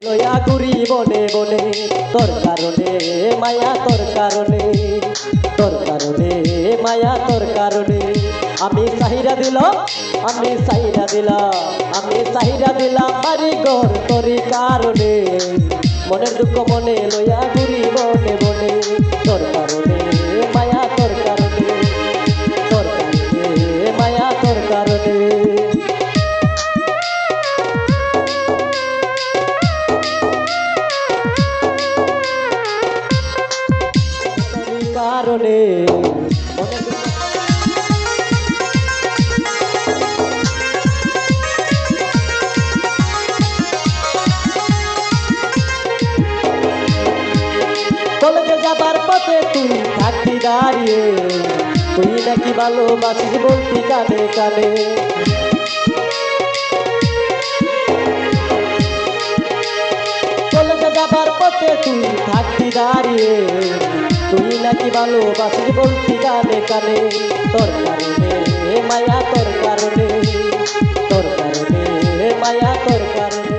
লয়া ঘুরি বনে বনে তোর কারণে মায়া তোর কারণে মায়া তোর কারণে আমি সাহিরা দিলাম বাড়ি ঘর তোরই কারণে মনের দুঃখ মনে লয়া ঘুরি বনে বনে তোর কারণে মায়া তোর কারণে মায়া তোর কারণে কারণে কলেজে যাবার পথে তুই থাকবি দাঁড়িয়ে তুই নাকি ভালোবাসিস বলতি কানে কানে কলেজে যাবার পথে তুই থাকবি দাঁড়িয়ে তুই নাকি ভালোবাসিস বলতি কানে কানে তোর কারণে মায়া তোর কারণে মায়া তোর কারণে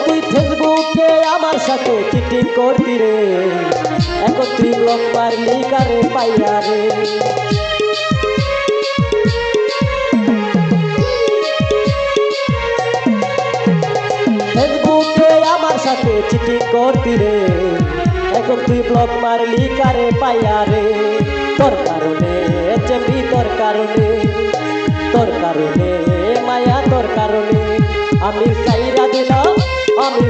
তুই ফেসবুকে আমার সাথে চিটিং করবি রে এখন তুই ব্লক মারলি কারে পাইয়া রে ফেসবুকে আমার সাথে চিটিং করবি রে এখন তুই ব্লক মারলি কারে পাইয়া রে তোর কারণে চেপি তোর কারণে মায়া তোর কারণে আমি সাইরা দিলাম আমি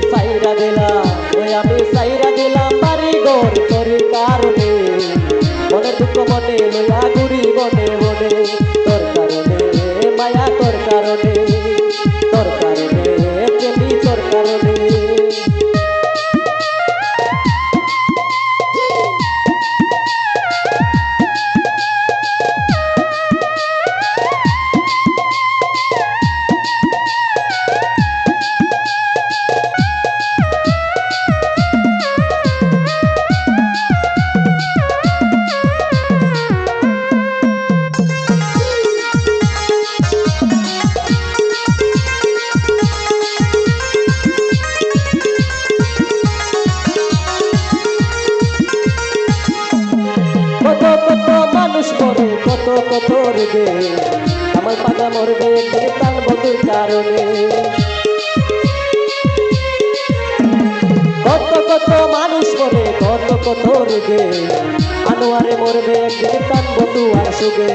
সাইরা দিলাম বাড়ি ঘর তোর কারণে মনে দুঃখ মনে লইয়া ঘুরি বনে বনে তোর কারণে মায়া তোর কারণে চেপি তোর কারণে কত কত মানুষ মরে কত রবে আমার পাতা মরবে তার বন্ধুর কারণে কত কত মানুষ মরে কত রবে আনোয়ারে মরবে তার বন্ধু আর সুগে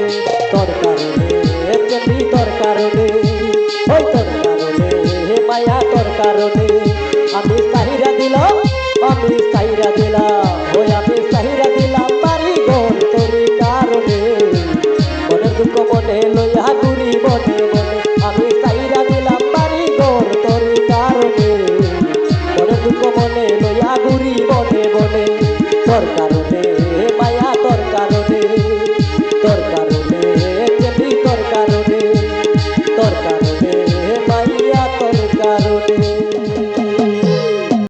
তোর কারণে চেপি তোর কারণে ওই তোর কারণে মায়া তোর কারণে আমি সাহিরা দিলাম আমি সাহিরা দিলাম বাড়ি ঘর তোর কারণে মনের দুঃখ মনে লইয়া ঘুরি বনে বনে আমি সাহিরা দিলাম বাড়ি ঘর তোর কারণে মনের দুঃখ মনে লইয়া ঘুরি বনে বনে তোর কারণে